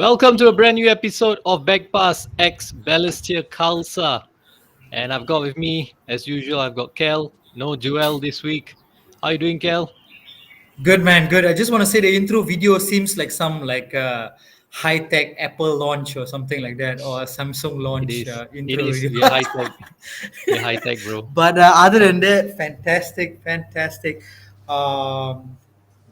Welcome to a brand new episode of Passt X Balestier Khalsa. And I've got with me, as usual, I've got Kel, no Joel this week. How you doing, Kel? Good man, good. I just want to say the intro video seems like some high-tech Apple launch or something like that, or a Samsung It launch is. It intro is. video. We're high tech. We're high tech, bro. But other than that, fantastic, fantastic. Um,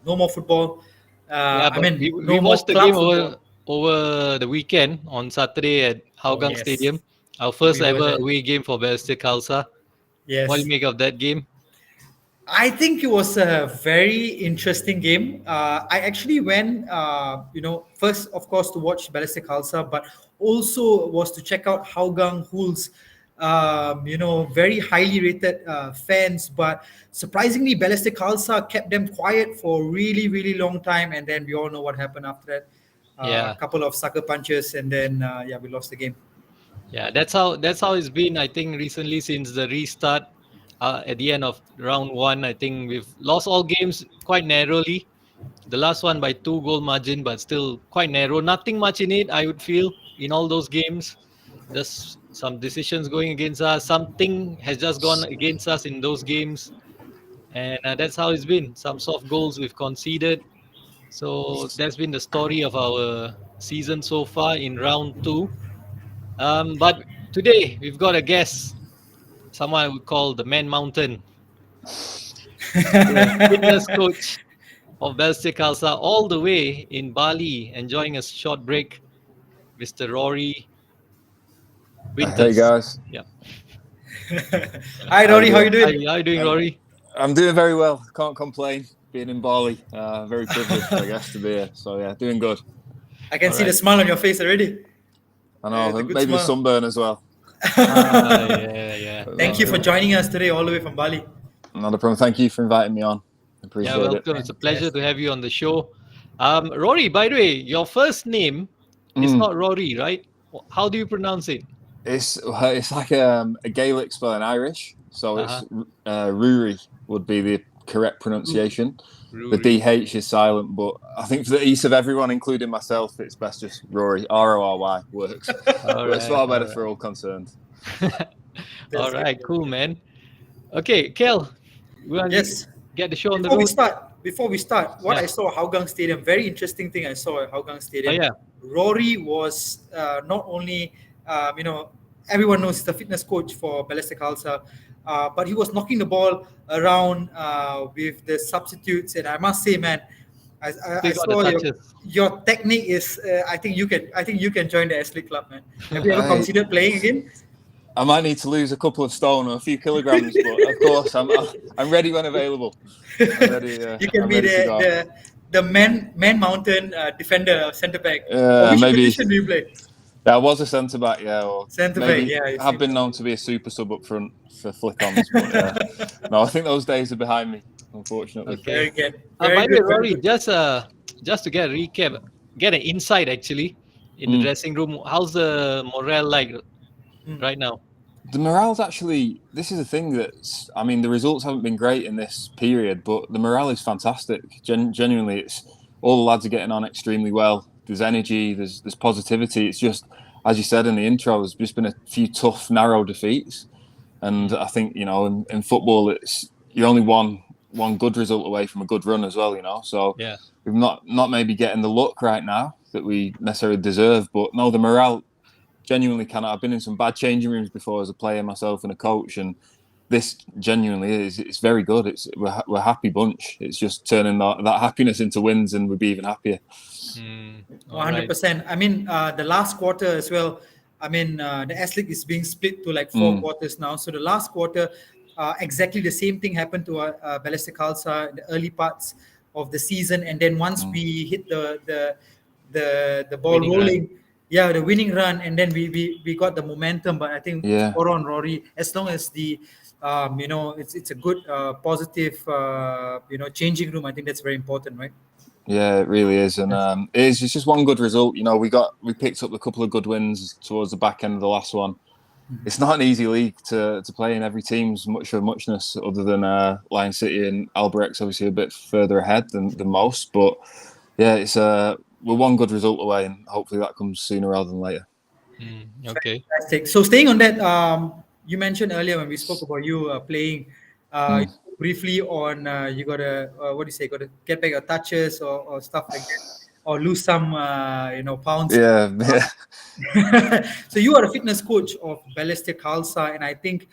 no more football. Yeah, but we No more watched the club game football. over the weekend on Saturday at Oh Hougang yes, Stadium. Our first we were ever there. away game for Balestier Khalsa. What do you Yes. make of that game? I think it was a very interesting game. I actually went, first, of course, to watch Balestier Khalsa, but also was to check out Hougang Hul's, very highly rated fans. But surprisingly, Balestier Khalsa kept them quiet for a really, really long time. And then we all know what happened after that. A Yeah, couple of sucker punches, and then, we lost the game. yeah. That's how it's been. I think recently since the restart at the end of round one, I think we've lost all games quite narrowly. The last one by 2 goal margin, but still quite narrow. Nothing much in it, I would feel, in all those games. Just some decisions going against us. Something has just gone against us in those games. And that's how it's been. Some soft goals we've conceded. So that's been the story of our season so far in round two. But today we've got a guest, someone I would call the Man Mountain, the fitness coach of Balestier Khalsa, all the way in Bali, enjoying a short break, Mr. Rory Hey Winters. guys, Yeah. Hi, how you Rory. How you doing? doing? How you doing, I'm, Rory? I'm doing very well. Can't complain. Being in Bali, very privileged, I guess, to be here. So yeah, doing good. I can All see the right. smile on your face already. I It's a know, good maybe a smile. sunburn as well. Yeah, yeah. But Thank no, you for joining us today, all the way from Bali. not a problem. Thank you for inviting me on. Yeah, Appreciate it. welcome. It's a pleasure to Fantastic. have you on the show. Rory, by the way, your first name is Mm, not Rory, right? How do you pronounce it? it's like a Gaelic spelling Irish, so Uh-huh. it's Rory would be the correct pronunciation. The Rory. DH is silent, but I think for the ease of everyone, including myself, it's best just Rory. Rory works, All but it's right, far all better for all concerned. right. All That's good. right, That's cool, good. man. Okay, Kel, we want to Yes. get the show on the Before we road. start, before we start, what Yeah. I saw at Hougang Stadium, very interesting thing I saw at Hougang Oh, Stadium. yeah. Rory was not only, everyone knows he's the fitness coach for Balestier Khalsa, but he was knocking the ball around with the substitutes, and I must say, man, I Still got the saw touches. your technique is. I think you can join the S League club, man. Have you ever Hey, considered playing again? I might need to lose a couple of stone or a few kilograms, but of course, I'm ready when available. I'm ready. You can I'm be ready to the go. the the man mountain defender, center back. Or which Maybe position do you play? I was a centre back, yeah, or Center back. maybe Yeah, it have seems been so. known to be a super sub up front for flick-ons, but yeah, no, I think those days are behind me, unfortunately. Okay. Very good. By Very the way, good. Very Rory, good. just to get a recap, get an insight actually in the Mm. dressing room. How's the morale like Mm. right now? The morale's actually. This is a thing that's. I mean, the results haven't been great in this period, but the morale is fantastic. Genuinely, it's all the lads are getting on extremely well. There's energy. There's positivity. It's just, as you said in the intro, there's just been a few tough, narrow defeats, and I think in football, it's you're only one good result away from a good run as well. So Yeah. we're not maybe getting the luck right now that we necessarily deserve, but no, the morale genuinely cannot. I've been in some bad changing rooms before as a player myself and a coach, and this genuinely is. It's very good. We're a happy bunch. It's just turning that happiness into wins, and we'd be even happier. All right. 100%. I mean, the last quarter as well. I mean, the S League is being split to like four Mm, quarters now. So the last quarter, exactly the same thing happened to Balestier Khalsa in the early parts of the season, and then once mm. we hit the ball Winning run. rolling, yeah, the winning run, and then we got the momentum. But I think Yeah, spot on, Rory. As long as it's a good positive changing room. I think that's very important, right? yeah, it really is, and Yes. it's just one good result. We picked up a couple of good wins towards the back end of the last one. It's not an easy league to play in. Every team's much of a muchness, other than Lion City and Albirex, obviously a bit further ahead than most. But yeah, it's we're one good result away, and hopefully that comes sooner rather than later. Okay. Fantastic. So staying on that, you mentioned earlier when we spoke about you playing briefly on you got to what do you say? Got to get back your touches or stuff like that, or lose some pounds. Yeah, So you are a fitness coach of Balestier Khalsa, and I think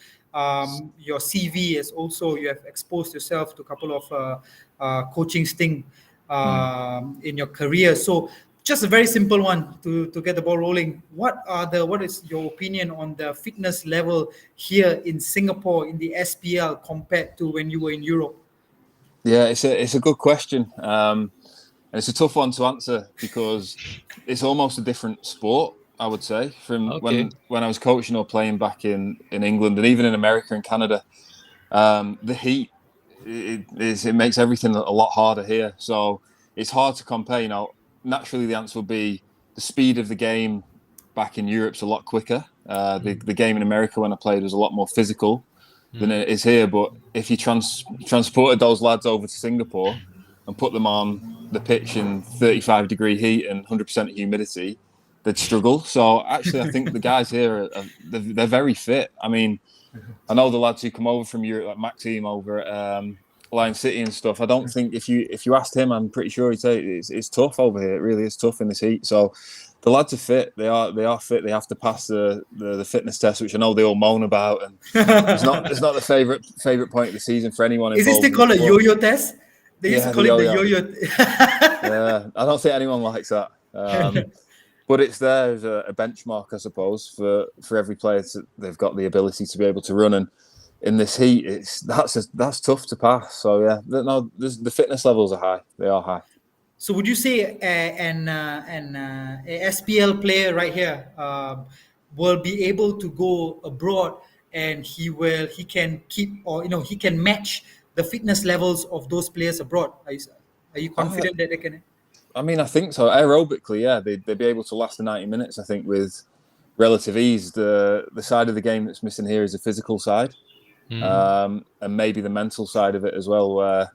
your CV is also you have exposed yourself to a couple of coaching sting in your career. So just a very simple one to get the ball rolling. What is your opinion on the fitness level here in Singapore in the SPL compared to when you were in Europe? yeah, it's a good question. And it's a tough one to answer because it's almost a different sport, I would say, from Okay. when I was coaching or playing back in England and even in America and Canada. The heat it makes everything a lot harder here, so it's hard to compare. Naturally, the answer would be the speed of the game back in Europe's a lot quicker. The game in America when I played was a lot more physical than it is here. But if you transported those lads over to Singapore and put them on the pitch in 35-degree heat and 100% humidity, they'd struggle. So actually, I think the guys here they're very fit. I mean, I know the lads who come over from Europe, like Maxime over at Lion City and stuff. I don't think if you asked him, I'm pretty sure he'd say it's tough over here. It really is tough in this heat. So the lads are fit. They are fit. They have to pass the fitness test, which I know they all moan about, and it's not the favorite point of the season for anyone Is this involved. they call a yo-yo test? They used to Yeah, call it the yo-yo. Yeah, I don't think anyone likes that. But it's there as a benchmark, I suppose, for every player. They've got the ability to be able to run, and in this heat, that's tough to pass. So yeah, no, the fitness levels are high. They are high. So would you say a SPL player right here will be able to go abroad and he can keep or he can match the fitness levels of those players abroad? Are you confident that they can? I mean, I think so. Aerobically, yeah, they'd be able to last the 90 minutes. I think with relative ease. The side of the game that's missing here is the physical side, and maybe the mental side of it as well, where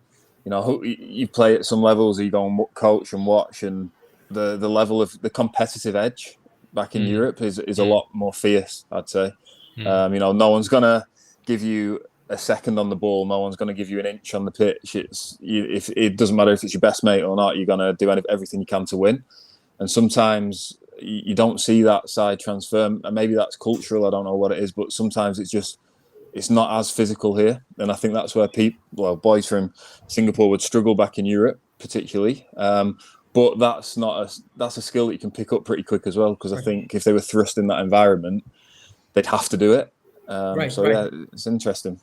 you play at some levels, you go and coach and watch, and the level of the competitive edge back in Europe is a lot more fierce, I'd say. No one's gonna give you a second on the ball. No one's going to give you an inch on the pitch. If it doesn't matter if it's your best mate or not, you're going to do everything you can to win. And sometimes you don't see that side transfer. And maybe that's cultural. I don't know what it is, but sometimes it's not as physical here. And I think that's where boys from Singapore would struggle back in Europe, particularly. But that's a skill that you can pick up pretty quick as well. Because I think if they were thrust in that environment, they'd have to do it. Yeah, it's interesting.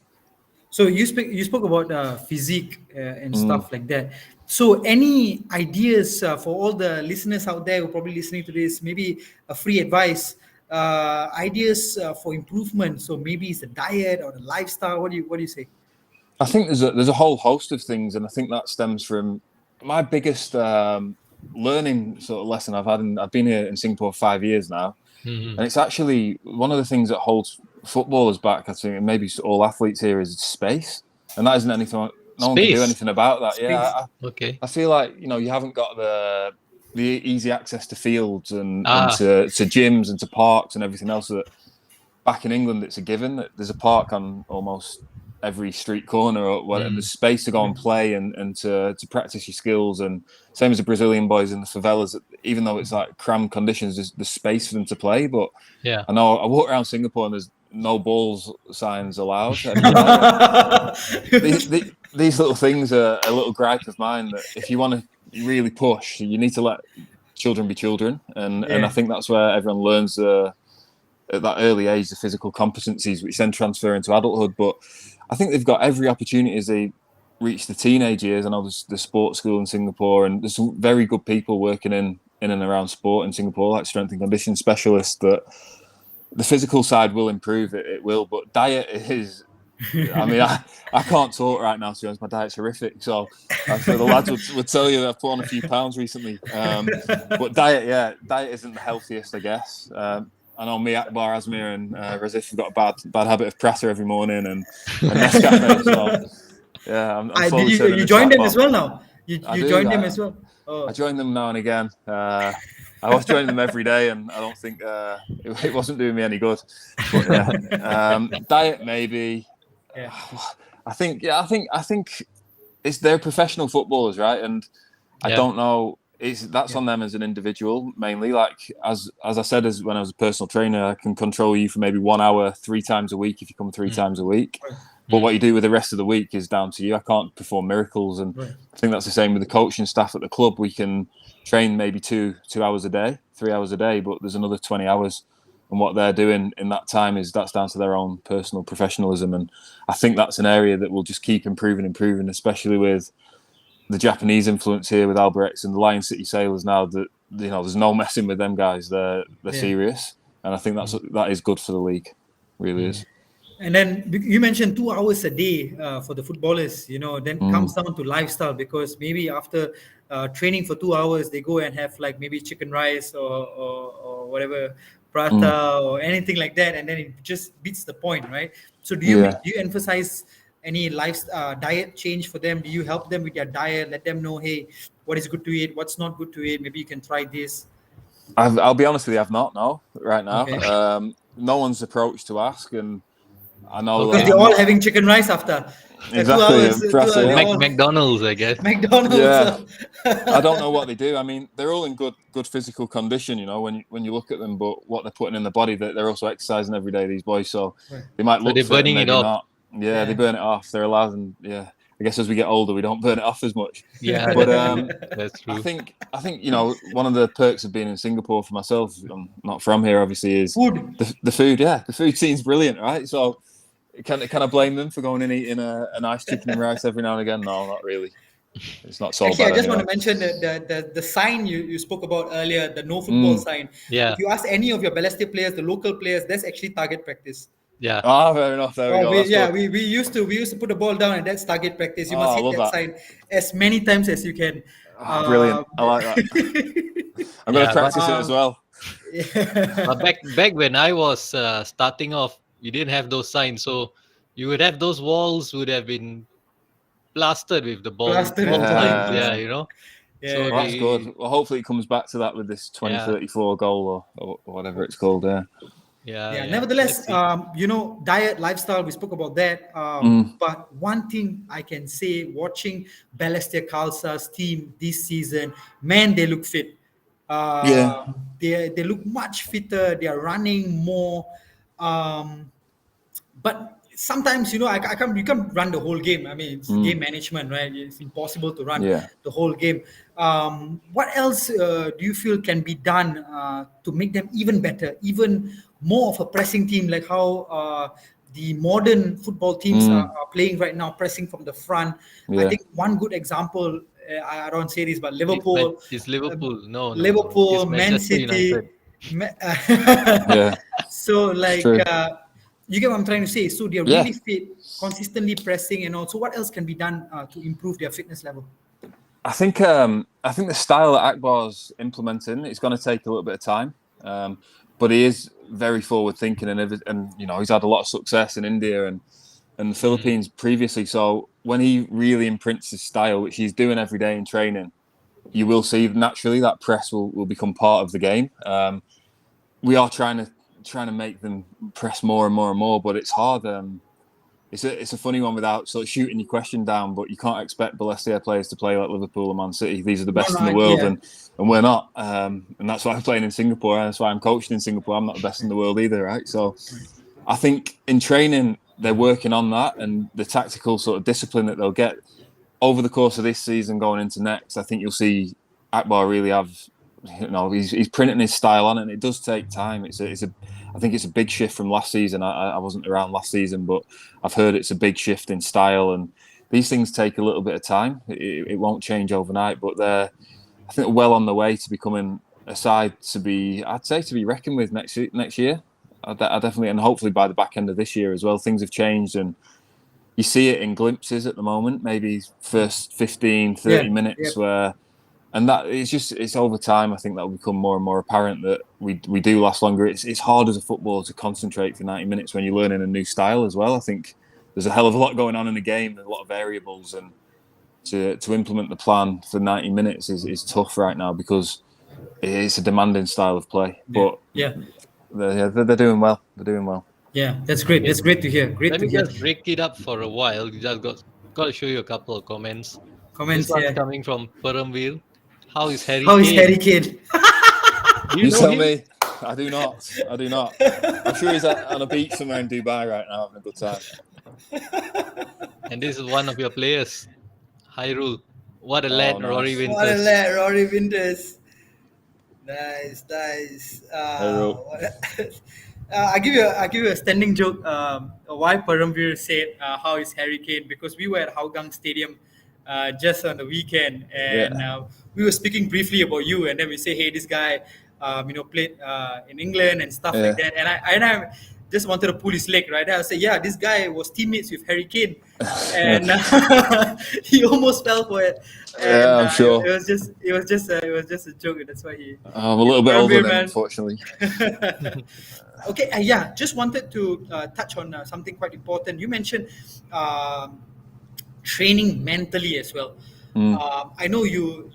So you spoke about physique and stuff like that. So any ideas for all the listeners out there who are probably listening to this, maybe a free advice, ideas for improvement? So maybe it's the diet or the lifestyle. What do you say? I think there's a whole host of things, and I think that stems from my biggest learning sort of lesson I've had. I've been here in Singapore 5 years now, and it's actually one of the things that holds footballers back, I think, and maybe all athletes here, is space, and that isn't anything. No one can do anything about that. Space. Yeah, I feel like you haven't got the easy access to fields and to gyms and to parks and everything else that back in England it's a given. That there's a park on almost every street corner, or and there's space to go and play and to practice your skills. And same as the Brazilian boys in the favelas, even though it's like crammed conditions, there's space for them to play. But yeah, I know I walk around Singapore and there's no balls signs allowed. These little things are a little gripe of mine, that if you want to really push, you need to let children be children, and I think that's where everyone learns at that early age the physical competencies, which then transfer into adulthood. But I think they've got every opportunity as they reach the teenage years. I know there's the sports school in Singapore, and there's some very good people working in and around sport in Singapore, like strength and conditioning specialists, that the physical side will improve. It will, but diet is. I mean, I can't talk right now, to be honest. My diet's horrific. So the lads would tell you that I've put on a few pounds recently. But diet isn't the healthiest, I guess. I know me, Akbar, Asmir, and Razif have got a bad habit of Prata every morning and Nescafe. So yeah, I'm you joined them as well now. I you do. join them as well? I Oh, join them now and again. I was joining them every day, and I don't think it wasn't doing me any good. But yeah, diet maybe. yeah, I think it's they're professional footballers, right? And I Yeah. don't know. That's yeah. on them as an individual mainly. Like as I said, as when I was a personal trainer, I can control you for maybe 1 hour 3 times a week if you come three Mm. times a week. Right, But Mm. what you do with the rest of the week is down to you. I can't perform miracles, and right. I think that's the same with the coaching staff at the club. We can train maybe 2 hours a day, 3 hours a day, but there's another 20 hours, and what they're doing in that time that's down to their own personal professionalism. And I think that's an area that will just keep improving, especially with the Japanese influence here with Albirex and the Lion City Sailors now. That there's no messing with them guys. They're Yeah. serious, and I think that is good for the league. Really is. And then you mentioned 2 hours a day for the footballers, then comes Mm. down to lifestyle because maybe after training for 2 hours, they go and have like maybe chicken rice or whatever, Mm. prata or anything like that. And then it just beats the point, right? So Yeah. do you emphasize any diet change for them? Do you help them with their diet? Let them know, hey, what is good to eat? What's not good to eat? Maybe you can try this. I'll be honest with you, I've not, no, right now. Okay. No one's approached to ask, and I know Because Okay. they're I'm all not having chicken rice after two exactly hours. for us. They Yeah, all McDonald's, I guess. McDonald's. yeah. I don't know what they do. I mean, they're all in good physical condition, when you look at them. But what they're putting in the body, that they're also exercising every day. These boys, so Right. they might So look they're fit and burning it maybe off. not. Yeah, they Yeah. burn it off. They're allowed, and yeah, I guess as we get older, we don't burn it off as much. Yeah, But that's I true. think one of the perks of being in Singapore for myself, I'm not from here, obviously, is Food. the food. Yeah, the food seems brilliant, right? So can I blame them for going and eating a nice chicken and rice every now and again? No, not really. It's not so Actually, I bad just want anyway. to mention the sign you spoke about earlier, the no football Mm. sign. Yeah. If you ask any of your Balestier players, the local players, that's actually target practice. Yeah. Ah, fair enough. There we Oh, go. That's good. we used to put the ball down and that's target practice. You Oh, must I hit love that that. sign as many times as you can. Ah, brilliant. I like that. I'm going to Yeah. But practice it as well. Yeah. back when I was starting off, we didn't have those signs. So you would have those walls would have been plastered with the Plastered ball with ball. signs. Yeah. Yeah, you know. So Well, Yeah. that's good. they Well, hopefully it comes back to that with this yeah 2034 goal or whatever it's called. Yeah. yeah Yeah, yeah. nevertheless, Let's see. diet, lifestyle, we spoke about that. Mm. But one thing I can say, watching Balestier Khalsa's team this season, man, they look fit. Yeah. They look much fitter. They are running more. Um, but sometimes I can't you can't run the whole game. I mean, it's Mm. game management, right? It's impossible to run Yeah. the whole game. What else do you feel can be done to make them even better, even more of a pressing team, like how the modern football teams Mm. are playing right now, pressing from the front? I Yeah. think one good example, I don't say this, but It's uh, Liverpool. No. It's Liverpool, Man Manchester United. City. Ma- Yeah. so It's like true. you get what I'm trying to say. So they're Yeah. really fit, consistently pressing, and also what else can be done to improve their fitness level? I think the style that Akbar's implementing, it's going to take a little bit of time, but he is very forward thinking, and he's had a lot of success in India and the Mm. Philippines previously. So when he really imprints his style, which he's doing every day in training, you will see naturally that press will become part of the game. We are trying to make them press more and more and more, but it's hard. It's a funny one without sort of shooting your question down, but you can't expect Balestier players to play like Liverpool and Man City. These are the No, best no, in the world, yeah, and we're not. And that's why I'm playing in Singapore. And that's why I'm coaching in Singapore. I'm not the best in the world either, right? So I think in training they're working on that and the tactical sort of discipline that they'll get over the course of this season going into next. I think you'll see Akbar really have. He's printing his style on it, and it does take time. I think it's a big shift from last season. I wasn't around last season, but I've heard it's a big shift in style, and these things take a little bit of time. It won't change overnight, but I think they're well on the way to becoming a side I'd say to be reckoned with next year. I definitely, and hopefully by the back end of this year as well, things have changed, and you see it in glimpses at the moment. Maybe first 15, yeah, 30 yeah. minutes where. And that it's over time. I think that will become more and more apparent that we do last longer. It's hard as a footballer to concentrate for 90 minutes when you're learning a new style as well. I think there's a hell of a lot going on in the game. There's a lot of variables, and to implement the plan for 90 minutes is tough right now because it's a demanding style of play. But Yeah. they're doing well. They're doing well. Yeah, that's great. Okay, That's great to hear. Great let to me hear. just break it up for a while. Just got to show you a couple of comments. This Comments one's here. coming from Paramveer. How is Harry How is Kane? Harry Kane? Do you You know tell him? me. I do not. I do not. I'm sure he's on a beach somewhere in Dubai right now having a good time. And this is one of your players, Hyrule. What a Oh, lad, Rory nice. What a Winters. lad, Rory Winters. Nice, nice. Hey, Ro. I give you a standing joke. Why Paramveer said how is Harry Kane, because we were at Hougang Stadium just on the weekend, and Yeah. we were speaking briefly about you, and then we say, hey, this guy, played in England and stuff like Yeah. that, and I just wanted to pull his leg, right? I say, yeah, this guy was teammates with Harry Kane, and he almost fell for it, and Yeah, I'm sure. it was just a joke. That's why he. I'm a little bit older Paramveer, than him, man. unfortunately. Okay, yeah, just wanted to touch on something quite important. You mentioned training mentally as well. Mm. I know you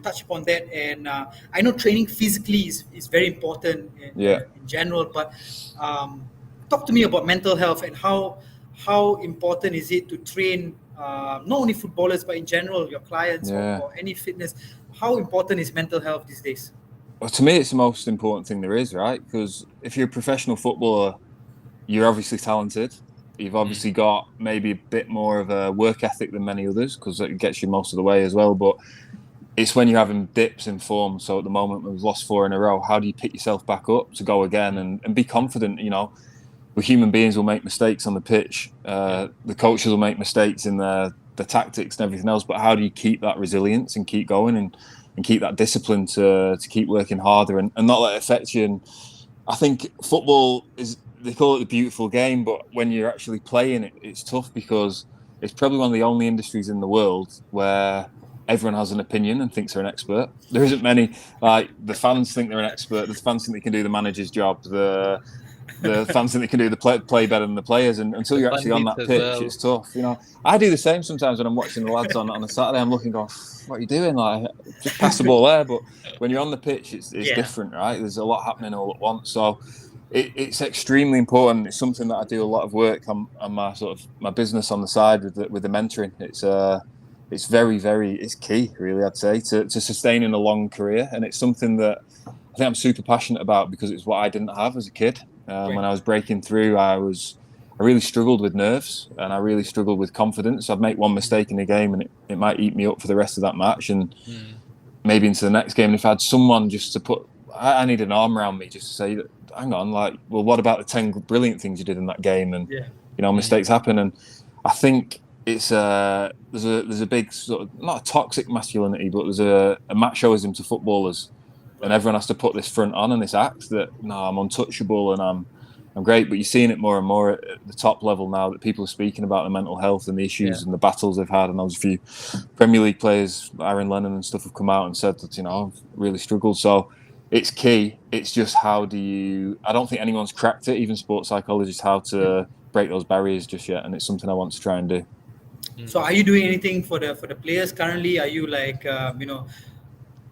touch upon that, and I know training physically is very important Yeah. in general. But talk to me about mental health and how important is it to train not only footballers but in general your clients Yeah. or any fitness. How important is mental health these days? Well, to me, it's the most important thing there is, right? Because if you're a professional footballer, you're obviously talented. You've obviously got maybe a bit more of a work ethic than many others because it gets you most of the way as well. But it's when you're having dips in form. So at the moment, we've lost 4 in a row. How do you pick yourself back up to go again and be confident? You know, we're human beings, will make mistakes on the pitch. The coaches will make mistakes in the tactics and everything else. But how do you keep that resilience and keep going and keep that discipline to keep working harder and not let it affect you? And I think football is, they call it the beautiful game, but when you're actually playing it, it's tough because it's probably one of the only industries in the world where everyone has an opinion and thinks they're an expert. There isn't many, like the fans think they're an expert, the fans think they can do the manager's job, the fans think they can do the play better than the players, and until The you're actually on pundits that as pitch, well. it's tough. You know, I do the same sometimes when I'm watching the lads on a Saturday. I'm looking, going, "What are you doing? Like, just pass the ball there." But when you're on the pitch, it's Yeah. different, right? There's a lot happening all at once, so it's extremely important. It's something that I do a lot of work on my sort of my business on the side with the mentoring. It's very, very, it's key, really, I'd say, to sustaining a long career, and it's something that I think I'm super passionate about because it's what I didn't have as a kid. When I was breaking through, I really struggled with nerves and I really struggled with confidence. I'd make one mistake in a game and it might eat me up for the rest of that match and maybe into the next game. And if I had someone just to put, I need an arm around me just to say, hang on, like, well, what about the 10 brilliant things you did in that game? And, Yeah. mistakes happen. And I think it's there's a big sort of, not a toxic masculinity, but there's a machoism to footballers. And everyone has to put this front on and this act that, no, I'm untouchable and I'm great. But you're seeing it more and more at the top level now that people are speaking about the mental health and the issues and the battles they've had. And there's a few Premier League players, Aaron Lennon and stuff, have come out and said that, I've really struggled. So it's key. It's just how do you, I don't think anyone's cracked it, even sports psychologists, how to break those barriers just yet. And it's something I want to try and do. So, are you doing anything for the players currently? Are you like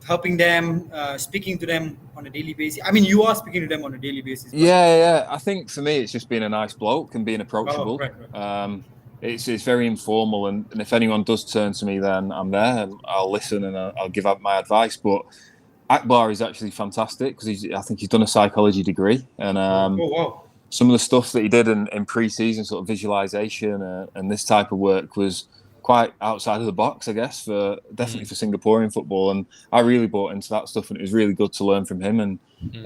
helping them, speaking to them on a daily basis? I mean, you are speaking to them on a daily basis. But... Yeah. I think for me, it's just being a nice bloke and being approachable. Oh, right. It's very informal, and if anyone does turn to me, then I'm there and I'll listen and I'll give out my advice. But Akbar is actually fantastic because I think he's done a psychology degree, and wow. some of the stuff that he did in pre-season, sort of visualization and this type of work, was quite outside of the box, I guess, definitely for Singaporean football. And I really bought into that stuff, and it was really good to learn from him and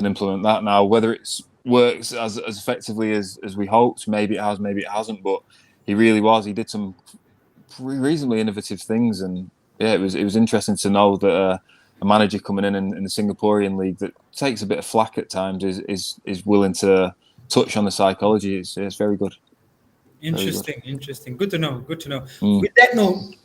implement that. Now, whether it works as effectively as we hoped, maybe it has, maybe it hasn't, but he really was. He did some reasonably innovative things, and yeah, it was interesting to know that a manager coming in the Singaporean league that takes a bit of flack at times is willing to touch on the psychology. It's very good. Interesting. Good to know. With that note,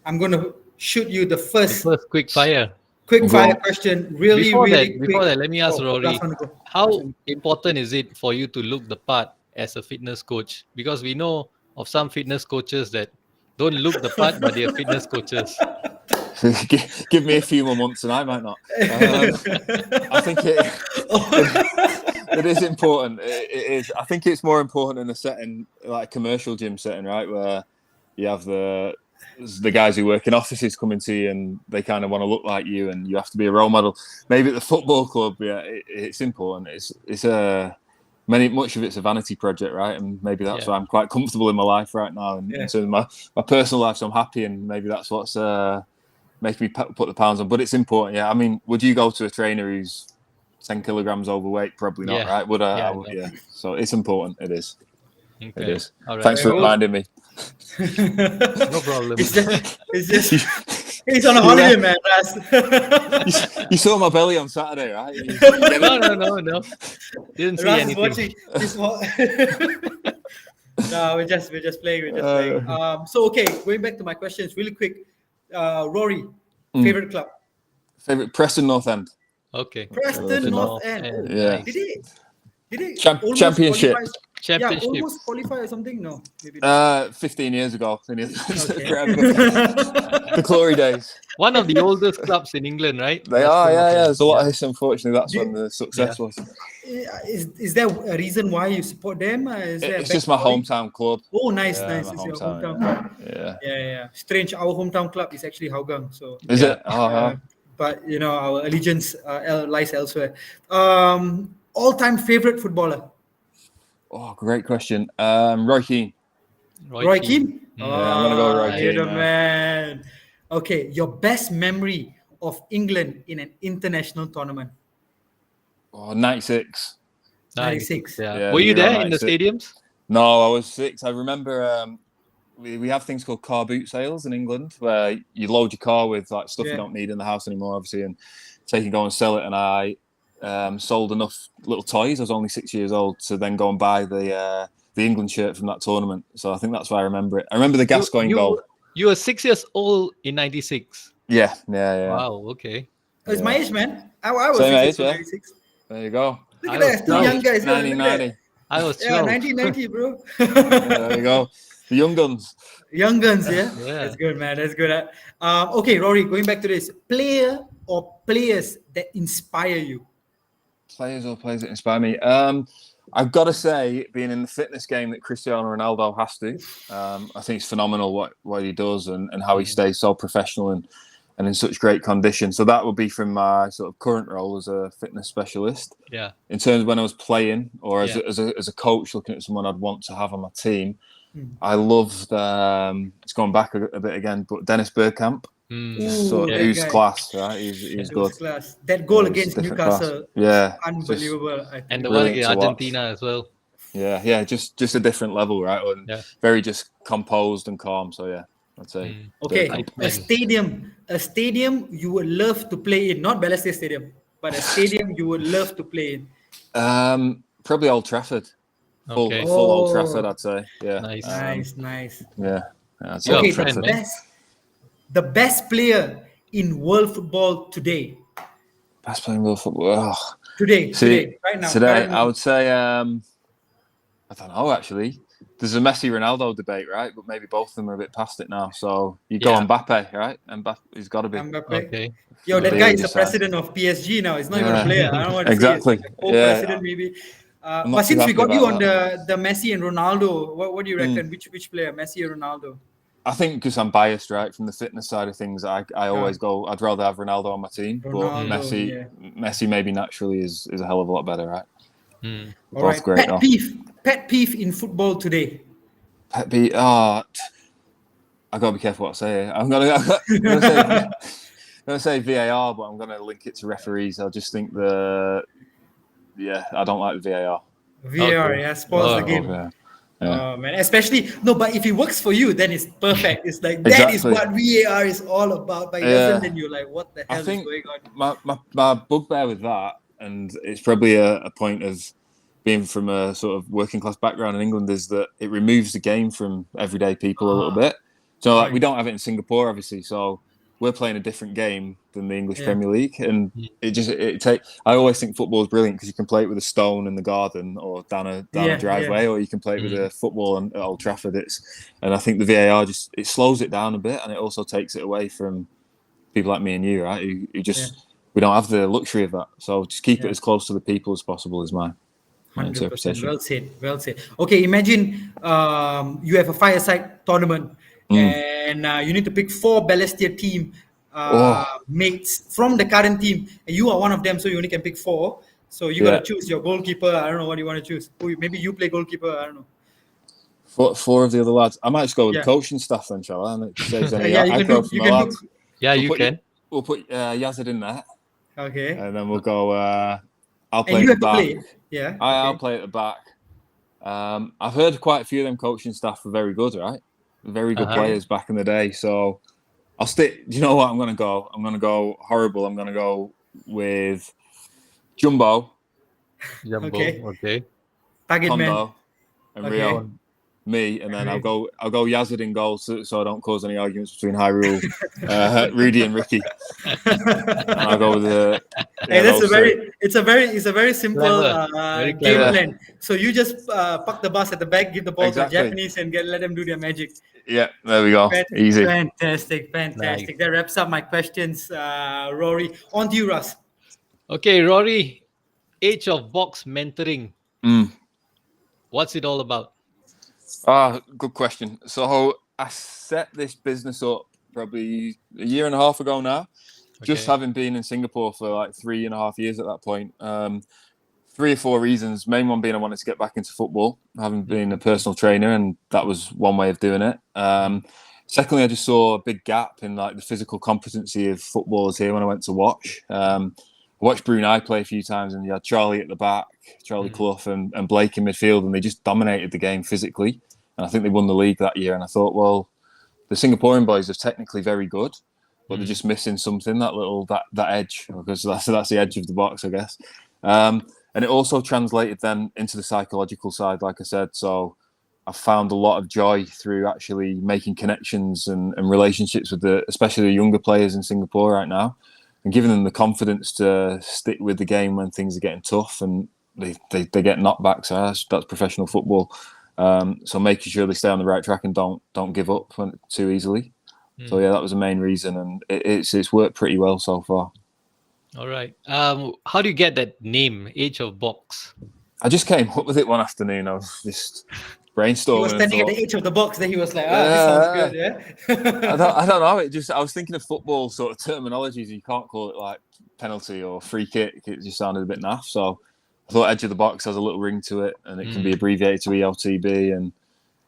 I'm going to shoot you the first quick fire. Quick fire question. Before quick. that, let me ask Rory, last one to go. how important is it for you to look the part as a fitness coach? Because we know of some fitness coaches that don't look the part, but they're fitness coaches. Give me a few more months and I might not. I think it is important. It is. I think it's more important in a setting like a commercial gym setting, right, where you have the guys who work in offices coming to you and they kind of want to look like you, and you have to be a role model. Maybe at the football club, yeah, it's important. It's much of it's a vanity project, right? And maybe that's why I'm quite comfortable in my life right now, in terms of my personal life. So I'm happy, and maybe that's what's making me put the pounds on. But it's important, yeah. I mean, would you go to a trainer who's 10 kilograms overweight? Probably not, right? Would I? Yeah, I would, yeah. So it's important. It is. Okay. It is. All right. Thanks for reminding me. No problem. It's just he's on a holiday, man. You saw my belly on Saturday, right? No. Didn't see Ras anything. is watching. No, we're just playing. So okay, going back to my questions really quick. Rory, favorite club? Favorite Preston North End. Okay. Preston North End. Yeah. Did it Championship. Qualify? Championship. Yeah, almost qualify or something. No, maybe not. 15 years ago. Okay. The glory days. One of the oldest clubs in England, right? They are, yeah. There's a lot of history. Unfortunately, that's when the success was. Is there a reason why you support them? It's just my hometown club. Oh, nice. Yeah, It's my your hometown, hometown club. Yeah. Strange. Our hometown club is actually Hougang. So Is it? Oh, but our allegiance lies elsewhere. All-time favorite footballer? Oh, great question. Roy Keane. Roy Keane? Yeah, I'm gonna go Roy Keane. You're the man. Okay, your best memory of England in an international tournament? Oh, 96. 96. Yeah. Were you there in the stadiums? No, I was 6. I remember we have things called car boot sales in England, where you load your car with like stuff you don't need in the house anymore, obviously, and take and go and sell it. And I sold enough little toys. I was only 6 years old to then go and buy the England shirt from that tournament. So I think that's why I remember it. I remember the Gascoigne goal. You were 6 years old in 96. Yeah. Wow. Okay. It's my age, man. I was Same 96, age, 96. There you go. Look at that, still young guys. 1990. I was 12. 1990, bro. There you go. The young guns. Young guns, yeah. Yeah. That's good, man. That's good. Okay, Rory, going back to this. Player or players that inspire you? Players that inspire me. I've got to say, being in the fitness game that Cristiano Ronaldo has to, I think it's phenomenal what he does and how he stays so professional and in such great condition. So that would be from my sort of current role as a fitness specialist. Yeah. In terms of when I was playing or as a coach, looking at someone I'd want to have on my team, I loved, it's gone back a bit again, but Dennis Bergkamp. Who's class, right? He's good. Class. That goal against Newcastle, unbelievable. And the one against Argentina as well. Yeah, just a different level, right? And very just composed and calm. So yeah, I'd say. Okay, a stadium you would love to play in, not Balestier Stadium, but a stadium you would love to play in. Probably Old Trafford. Full Old Trafford, I'd say. Yeah. Nice. Yeah. Okay, the best player in world football today. Best player in world football. Today, right now. I would say, I don't know, actually. There's a Messi-Ronaldo debate, right? But maybe both of them are a bit past it now. So you go Mbappe, right? Mbappe, he's got to be. Okay. Yo, that guy is the president of PSG now. He's not even a player. I don't want to exactly. Say president maybe. But since we got you on the Messi and Ronaldo, what do you reckon? Which player, Messi or Ronaldo? I think because I'm biased, right, from the fitness side of things, I always go, I'd rather have Ronaldo on my team. But Messi maybe naturally is a hell of a lot better, right? Both great. Pet peeve in football today. Pet peeve. I gotta be careful what I say. I'm gonna say VAR, but I'm gonna link it to referees. I just think I don't like the VAR. VAR, spoils the game. Oh man, especially but if it works for you, then it's perfect. It's like that is what VAR is all about. But it doesn't, then you're like, what the hell is going on? My bugbear with that, and it's probably a point of being from a sort of working class background in England, is that it removes the game from everyday people a little bit. So we don't have it in Singapore, obviously. So we're playing a different game than the English Yeah. Premier League, and I always think football is brilliant because you can play it with a stone in the garden or down a Yeah, driveway, or you can play it with a football at Old Trafford. And I think the VAR just it slows it down a bit, and it also takes it away from people like me and you, right? Who just we don't have the luxury of that. So just keep it as close to the people as possible is my 100%. interpretation. Well said. Well said. Okay, imagine you have a fireside tournament and you need to pick 4 Balestier team Oh, mates from the current team. And you are one of them, so you only can pick 4. So you got to yeah. choose your goalkeeper. I don't know what you want to choose. Maybe you play goalkeeper. I don't know. Four of the other lads. I might just go with Yeah. the coaching staff then, shall I? And it saves any Yeah, you can aggro do. from You the can lads. do. Yeah, We'll you put can. we'll put Yazid in there, Okay. and then we'll go. I'll And play you at the have to back. play. Yeah. I'll Okay. play at the back. I've heard quite a few of them coaching staff are very good, right? Very good Uh-huh. players back in the day. So I'll stick. Do you know what I'm going to go? I'm going to go horrible. I'm going to go with Jumbo, Jumbo. Okay. Okay. Target man. Kondo, and Okay. Rio. Me, and then I'll Okay. go Yazid in goal, so I don't cause any arguments between Hyrule, Rudy, and Ricky. And I'll go with Hey, that's a those three. very, it's a very simple Clever. Very game clever. Yeah, plan. So you just park the bus at the back, give the ball to the exactly. Japanese, and let them do their magic. Yeah, there we go. Fan- Easy. Fantastic, Nice. fantastic. That wraps up my questions, Rory. On to you, Russ. Okay, Rory, age of box mentoring. Mm. What's it all about? Good question. So I set this business up probably a year and a half ago now. Just Okay. having been in Singapore for like 3.5 years at that point. 3 or 4 reasons. Main one being I wanted to get back into football, having been a personal trainer, and that was one way of doing it. Secondly, I just saw a big gap in like the physical competency of footballers here when I went to watch. I watched Brunei play a few times, and you had Charlie at the back, Charlie Clough, and Blake in midfield, and they just dominated the game physically. And I think they won the league that year. And I thought, well, the Singaporean boys are technically very good, but they're just missing something, that edge, because that's the edge of the box, I guess. And it also translated then into the psychological side, like I said. So I found a lot of joy through actually making connections and relationships with especially the younger players in Singapore right now, and giving them the confidence to stick with the game when things are getting tough and they get knockbacks. That's professional football. So making sure they stay on the right track and don't give up too easily. So yeah, that was the main reason, and it's worked pretty well so far. All right. How do you get that name, Age of Box? I just came up with it one afternoon. I was just brainstorming. He was and standing at thought, the edge of the box. Then he was like, this sounds good. Yeah. I don't know. I was thinking of football sort of terminologies. You can't call it like penalty or free kick. It just sounded a bit naff. So I thought edge of the box has a little ring to it, and it can be abbreviated to ELTB. And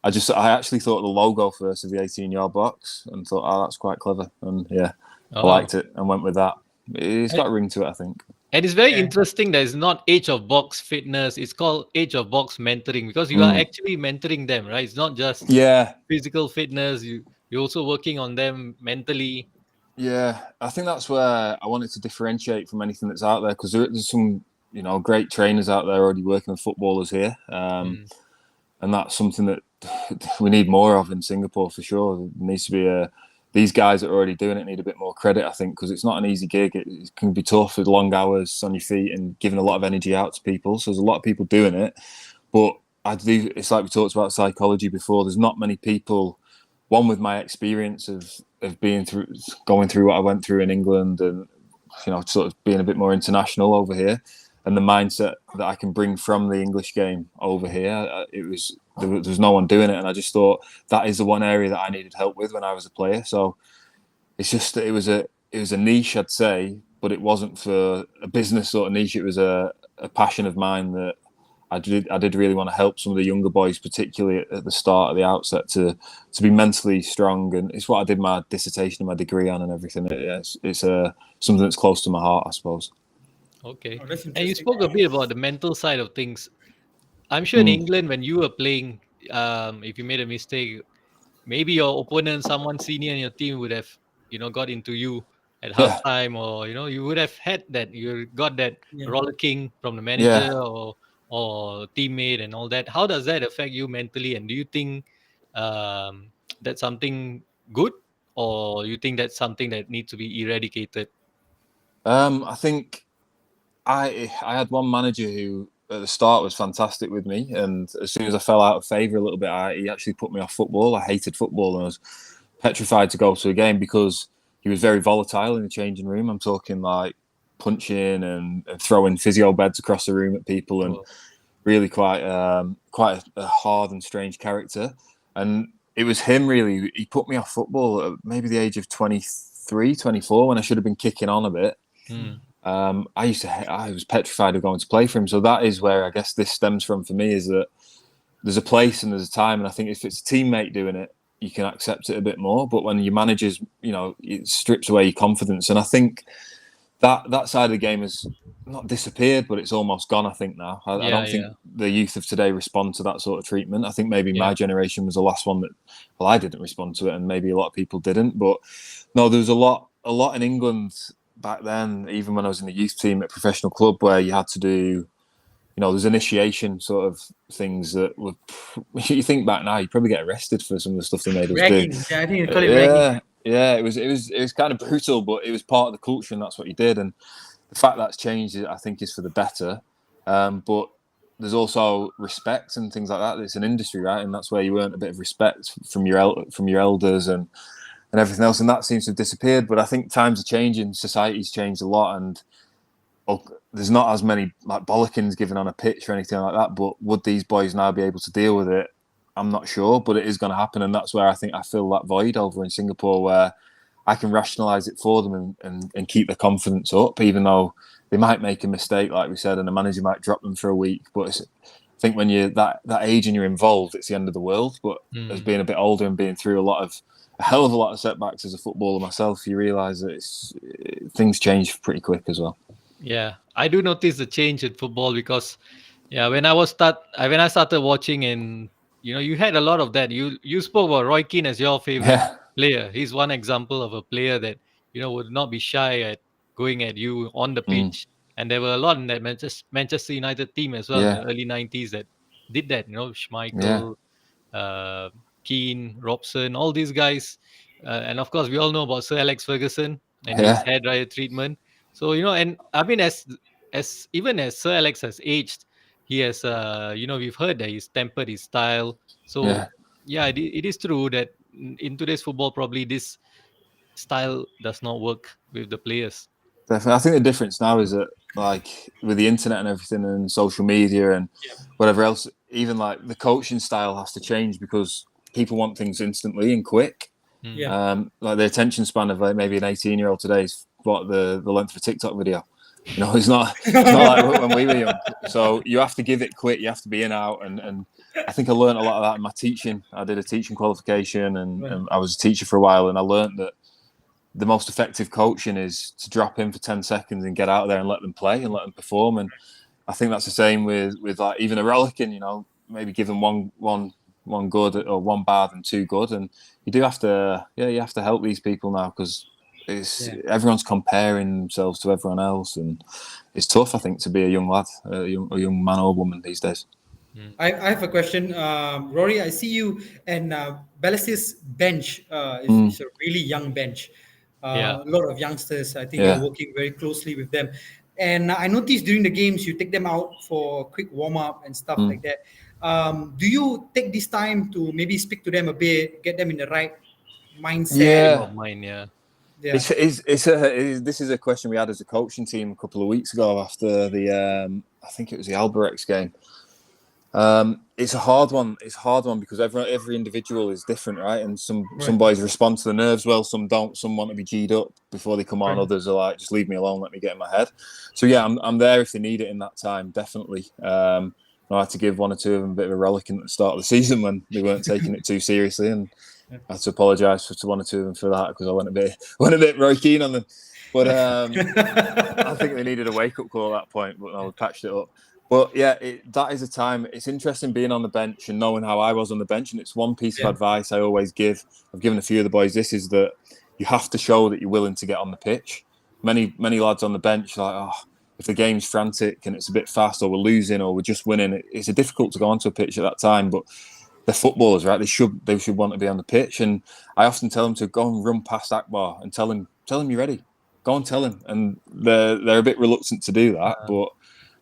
I actually thought of the logo first of the 18-yard box, and thought, that's quite clever. And yeah, I liked it and went with that. It's got a ring to it, I think. And it's very interesting that it's not Age of Box Fitness. It's called Age of Box Mentoring, because you are actually mentoring them, right? It's not just physical fitness. You're also working on them mentally. Yeah, I think that's where I wanted to differentiate from anything that's out there, because there's some great trainers out there already working with footballers here, and that's something that we need more of in Singapore for sure. There needs to be these guys that are already doing it need a bit more credit, I think, because it's not an easy gig. It can be tough with long hours on your feet and giving a lot of energy out to people. So there's a lot of people doing it, but it's like we talked about psychology before. There's not many people. One, with my experience of going through what I went through in England, and sort of being a bit more international over here, and the mindset that I can bring from the English game over here, there was no one doing it, and I just thought that is the one area that I needed help with when I was a player. So it's just that it was a niche, I'd say, but it wasn't for a business sort of niche. It was a passion of mine that I did really want to help some of the younger boys, particularly at the start, at the outset, to be mentally strong, and it's what I did my dissertation and my degree on and everything. It's something that's close to my heart, I suppose. Okay. And you spoke a bit about the mental side of things. I'm sure in England, when you were playing, if you made a mistake, maybe your opponent, someone senior in your team, would have, got into you at halftime, or you would have had that. You got that rollicking from the manager or teammate and all that. How does that affect you mentally? And do you think that's something good? or you think that's something that needs to be eradicated? I think I had one manager who at the start was fantastic with me, and as soon as I fell out of favour a little bit, he actually put me off football. I hated football, and I was petrified to go to a game because he was very volatile in the changing room. I'm talking like punching and throwing physio beds across the room at people, and Oh, really quite a hard and strange character. And it was him really. He put me off football at maybe the age of 23, 24, when I should have been kicking on a bit. mm, I was petrified of going to play for him. So that is where I guess this stems from for me, is that there's a place and there's a time. And I think if it's a teammate doing it, you can accept it a bit more. But when your manager's, it strips away your confidence. And I think that side of the game has not disappeared, but it's almost gone, I think, now. I yeah, don't think yeah, the youth of today respond to that sort of treatment. I think maybe yeah. my generation was the last one that, well, I didn't respond to it, and maybe a lot of people didn't. But no, there was a lot in England back then, even when I was in the youth team at a professional club, where you had to do, there's initiation sort of things that were, you think back now, you'd probably get arrested for some of the stuff they made us do. Ragging. Yeah, I think they call it ragging. Yeah, it was kind of brutal, but it was part of the culture, and that's what you did. And the fact that's changed, I think, is for the better. But there's also respect and things like that. It's an industry, right? And that's where you earn a bit of respect from your elders and everything else. And that seems to have disappeared. But I think times are changing, society's changed a lot, and there's not as many like bollockings given on a pitch or anything like that. But would these boys now be able to deal with it? I'm not sure, but it is going to happen. And that's where I think I fill that void over in Singapore, where I can rationalise it for them and keep their confidence up, even though they might make a mistake, like we said, and the manager might drop them for a week. But I think when you're that age and you're involved, it's the end of the world. But as being a bit older and being through a hell of a lot of setbacks as a footballer myself, you realise that things change pretty quick as well. Yeah, I do notice the change in football because, yeah, when I started watching, and you had a lot of that. You spoke about Roy Keane as your favorite Yeah, player. He's one example of a player that would not be shy at going at you on the pitch. And there were a lot in that Manchester United team as well in the yeah, early '90s that did that. yeah, Schmeichel, uh, Keane, Robson, all these guys, and of course we all know about Sir Alex Ferguson and his yeah, hair dryer treatment. So and I mean, as even as Sir Alex has aged, he has we've heard that he's tempered his style. So yeah. yeah, it is true that in today's football, probably this style does not work with the players. Definitely. I think the difference now is that, like, with the internet and everything and social media and whatever else, even like the coaching style has to change because people want things instantly and quick. Mm. Yeah. Like the attention span of like maybe an 18-year-old today is what the length of a TikTok video. It's not like when we were young. So you have to give it quick. You have to be in out. And I think I learned a lot of that in my teaching. I did a teaching qualification and I was a teacher for a while, and I learned that the most effective coaching is to drop in for 10 seconds and get out there and let them play and let them perform. And I think that's the same with like even a rollicking, maybe give them one good or one bad and two good. And you do have to, you have to help these people now because everyone's comparing themselves to everyone else. And it's tough, I think, to be a young lad, a young man or woman these days. I have a question. Rory, I see you and Balestier's bench is a really young bench. Yeah. A lot of youngsters. I think Yeah. you're working very closely with them. And I noticed during the games, you take them out for quick warm up and stuff like that. Do you take this time to maybe speak to them a bit, get them in the right mindset? Frame Yeah. of mind, yeah. Yeah. This is a question we had as a coaching team a couple of weeks ago after the I think it was the Albirex game. It's a hard one. It's a hard one because every individual is different, right? And some boys respond to the nerves well, some don't. Some want to be G'd up before they come on. Others are like, just leave me alone, let me get in my head. So yeah, I'm there if they need it in that time, definitely. I had to give one or two of them a bit of a rollicking at the start of the season when they weren't taking it too seriously, and I had to apologise to one or two of them for that because I went a bit Roy Keane on them. But I think they needed a wake up call at that point. But no, we patched it up. But yeah, that is a time. It's interesting being on the bench and knowing how I was on the bench. And it's one piece of advice I always give. I've given a few of the boys. This is that you have to show that you're willing to get on the pitch. Many lads on the bench are like, if the game's frantic and it's a bit fast, or we're losing, or we're just winning, it's difficult to go onto a pitch at that time. But they're footballers, right? They should want to be on the pitch. And I often tell them to go and run past Akbar and tell him you're ready. Go and tell him. And they're a bit reluctant to do that. But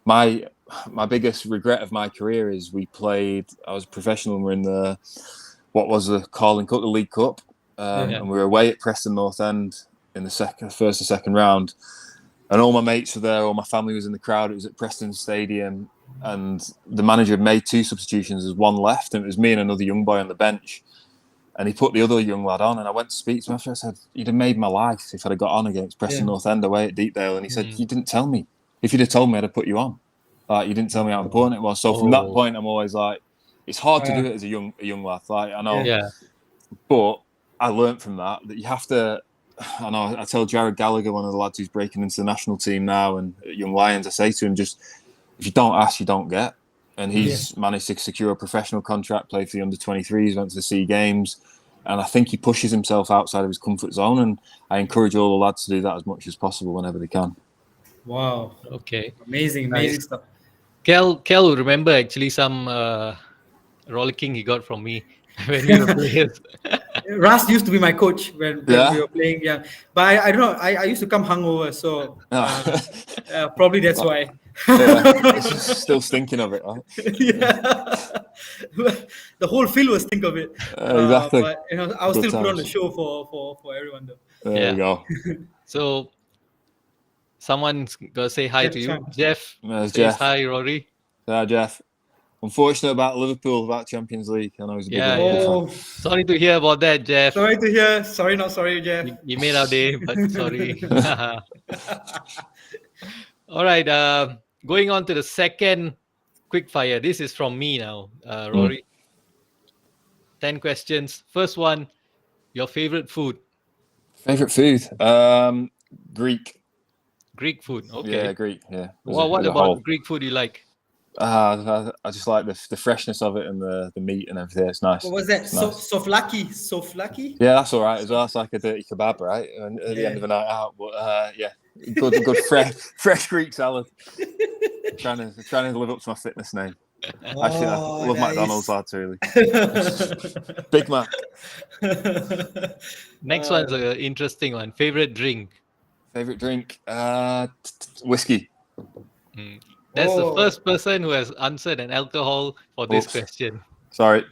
my biggest regret of my career is I was a professional and we're in the Carling Cup, the League Cup. And we were away at Preston North End in the first and second round. And all my mates were there, all my family was in the crowd. It was at Preston Stadium. And the manager had made 2 substitutions. There's one left, and it was me and another young boy on the bench. And he put the other young lad on, and I went to speak to him after. I said, "You'd have made my life if I'd have got on against Preston North End away at Deepdale." And he said, "You didn't tell me. If you'd have told me, I'd have put you on. Like, you didn't tell me how important it was." So from that point, I'm always like, it's hard to do it as a young lad. Like, I know, but I learned from that you have to. I know. I tell Jared Gallagher, one of the lads who's breaking into the national team now, and at Young Lions, I say to him, just if you don't ask, you don't get. And he's managed to secure a professional contract, played for the under-23s, went to the SEA Games. And I think he pushes himself outside of his comfort zone. And I encourage all the lads to do that as much as possible whenever they can. Wow. Okay. Amazing stuff. Kel will remember actually some rollicking he got from me when we were players. Ras used to be my coach when we were playing. Yeah, but I don't know. I used to come hungover, so probably that's why. Still stinking of it, right? The whole field was stink of it. Exactly. But I was still put on the show for everyone though. There we go. So someone's gonna say hi to you. Jeff Jeff. Hi, Rory. Yeah, Jeff. Unfortunate about Liverpool, about Champions League. I know he's a big Liverpool fan. Sorry to hear about that, Jeff. Sorry to hear. Sorry, not sorry, Jeff. You made our day, but sorry. All right. Going on to the second quickfire. This is from me now, Rory. 10 questions. First one, your favorite food? Favorite food? Greek. Greek food. Okay. Yeah, Greek. Yeah. Well, what about Greek food you like? I just like the freshness of it and the meat and everything. It's nice. What was that? It's nice. Souvlaki? Yeah, that's all right as well. It's like a dirty kebab, right? And at the end of a night out. But good fresh Greek salad. trying to live up to my fitness name. Actually, I love McDonald's lads, really. Big Mac. Next one's an interesting one. Favorite drink? Favorite drink? Whiskey. That's the first person who has answered an alcohol for this question. Sorry.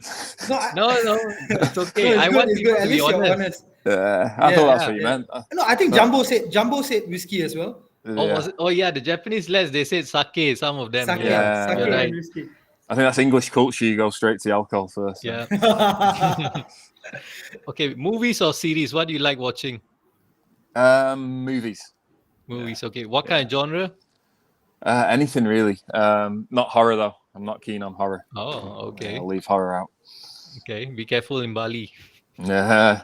No, it's okay. I want you to be honest. I thought that's what you meant. No, I think Jumbo said whiskey as well. Was it? Oh yeah, the Japanese lads, they said sake. Some of them. Sake, sake right. And whiskey. I think that's English culture. You go straight to the alcohol first. Yeah. Okay, movies or series? What do you like watching? Movies. Movies. Okay. What kind of genre? Anything really. Not horror though. I'm not keen on horror. Oh, okay. I'll leave horror out. Okay. Be careful in Bali. Yeah.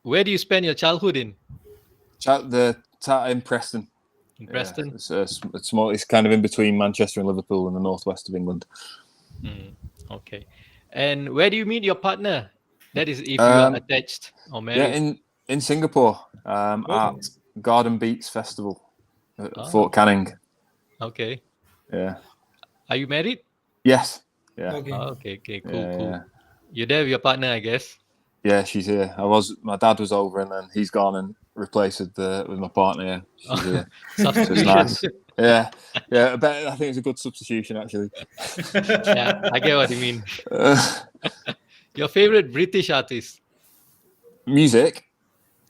Where do you spend your childhood in? In Preston. In Preston? It's small. It's kind of in between Manchester and Liverpool in the northwest of England. Okay. And where do you meet your partner? That is if you are attached or married. Yeah, in Singapore at Garden Beats Festival at Fort Canning. Okay. Yeah. Are you married? Yes. Yeah. Okay. Cool. Yeah. You're there with your partner, I guess. Yeah, she's here. My dad was over, and then he's gone and replaced with my partner. Yeah, she's here. So it's nice. Yeah. I think it's a good substitution actually. Yeah, I get what you mean. Your favorite British artist? Music.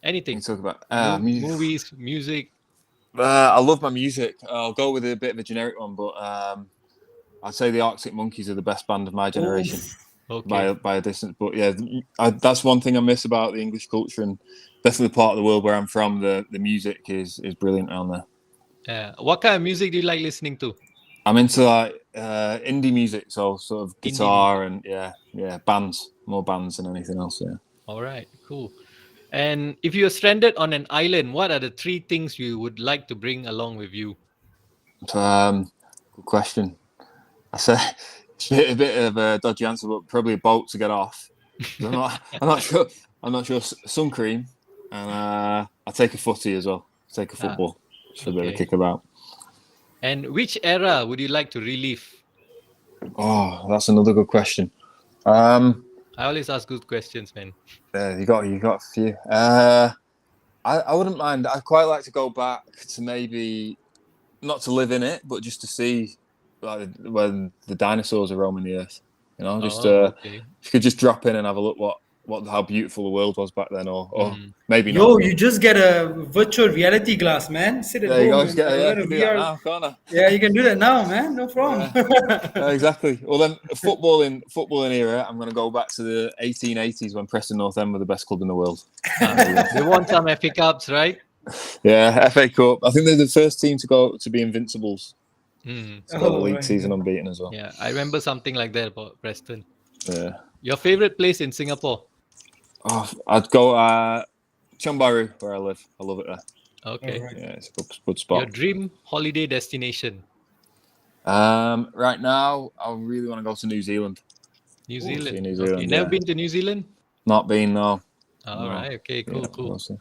Anything. You talk about movies, music. I love my music. I'll go with a bit of a generic one, but I'd say the Arctic Monkeys are the best band of my generation. Okay. By a distance, but yeah, that's one thing I miss about the English culture, and definitely part of the world where I'm from. The music is brilliant around there. What kind of music do you like listening to? I'm into like indie music, so sort of guitar and more bands than anything else. Yeah. All right, cool. And if you're stranded on an island, what are the 3 things you would like to bring along with you? Good question. I say. A bit of a dodgy answer, but probably a boat to get off. I'm not sure. Sun cream, and I'll take a footy as well. Take a football, just a bit of a kick about. And which era would you like to relive? Oh, that's another good question. Um, I always ask good questions, man. you got a few. I wouldn't mind. I'd quite like to go back to maybe not to live in it, but just to see like when the dinosaurs are roaming the earth. You know, just Oh, okay. if you could just drop in and have a look what how beautiful the world was back then, or Mm. maybe not. Yo, you just get a virtual reality glass, man. Sit at There you go. home Just and get, I learn a can do that VR. now, can't I? Yeah, you can do that now, man. No problem. Yeah. Exactly. Well, then footballing era. I'm going to go back to the 1880s when Preston North End were the best club in the world. They won some FA Cups, right? Yeah, FA Cup. I think they're the first team to go to be Invincibles. Mm. To go the Oh, league right. season unbeaten as well. Yeah, I remember something like that about Preston. Yeah. Your favorite place in Singapore? Oh, I'd go Chumbaru, where I live. I love it there. All Okay. right. Yeah, it's a good Your spot. dream holiday destination? Right now, I really want to go to New Zealand. New See Zealand. New Okay. Zealand. Never Yeah, been to New Zealand? not been no. All No. right. Okay. Yeah, Cool. Cool. we'll see.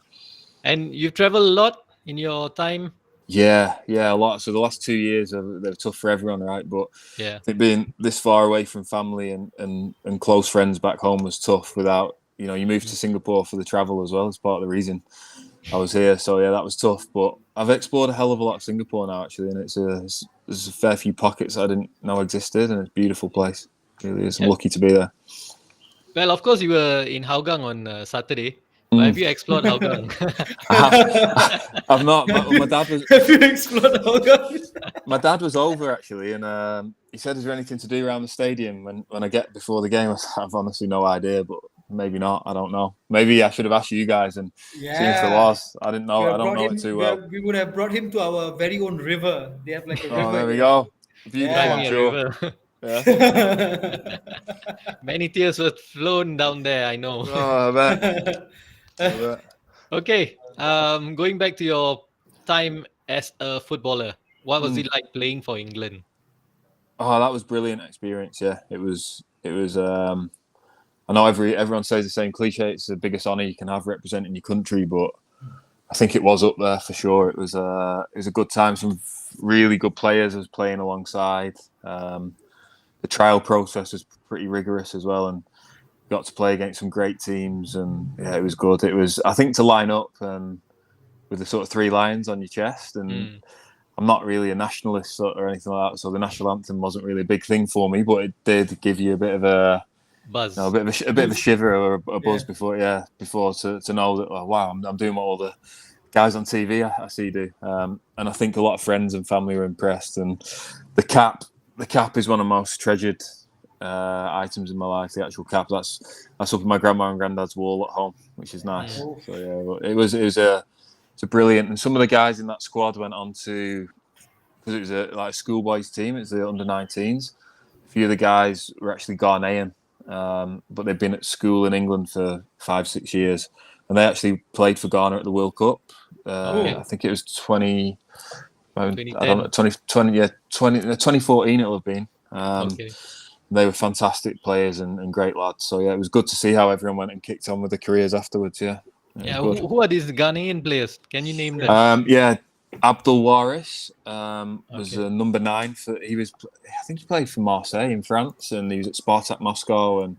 And you've traveled a lot in your time? Yeah, a lot. So the last 2 years they're tough for everyone, right? But Yeah. I think being this far away from family and close friends back home was tough. Without you moved to Singapore for the travel as well. It's part of the reason I was here. So yeah, that was tough. But I've explored a hell of a lot of Singapore now, actually, and there's a fair few pockets I didn't know existed, and it's a beautiful place. It really is. I'm Yeah. lucky to be there. Well, of course, you were in Hougang on Saturday. But have Mm. you explored Hougang? I have. I've not. My dad was. Have you explored Hougang? My dad was over actually, and he said, "Is there anything to do around the stadium when I get before the game?" I've honestly no idea, but maybe not. I don't know. Maybe I should have asked you guys and seen if there Yeah. was. I didn't know. I don't know it too well. We would have brought him to our very own river. They have like a Oh, river there we here. go. Beautiful, Drive I'm me Yeah. a sure. river. Yeah. Many tears were flown down there, I know. Oh, I bet. I bet. Okay. Going back to your time as a footballer, what was Mm. it like playing for England? Oh, that was brilliant experience. Yeah, it was. It was. I know everyone says the same cliche. It's the biggest honour you can have representing your country, but I think it was up there for sure. It was a good time. Some really good players I was playing alongside. The trial process was pretty rigorous as well, and got to play against some great teams. And yeah, it was good. It was, I think, to line up with the sort of three lions on your chest. And Mm. I'm not really a nationalist or anything like that, so the national anthem wasn't really a big thing for me. But it did give you a bit of a Buzz. a bit of a shiver or a buzz Yeah. before to know that, oh, wow, I'm doing what all the guys on TV I see do. And I think a lot of friends and family were impressed. And the cap is one of the most treasured items in my life. The actual cap that's up in my grandma and granddad's wall at home, which is nice. Mm. So yeah, it's a brilliant. And some of the guys in that squad went on to, because it was a schoolboys team. It's the under-19s. A few of the guys were actually Ghanaian, but they've been at school in England for 5-6 years, and they actually played for Ghana at the World Cup. Okay. I think it was 20. I don't 2010. know, 2020, yeah, 2014 it'll have been. Okay. They were fantastic players and great lads. So yeah, it was good to see how everyone went and kicked on with their careers afterwards. Yeah. It Yeah. was good. Who are these Ghanaian players? Can you name them? Yeah, Abdul Waris was Okay. number 9 for. I think he played for Marseille in France, and he was at Spartak Moscow and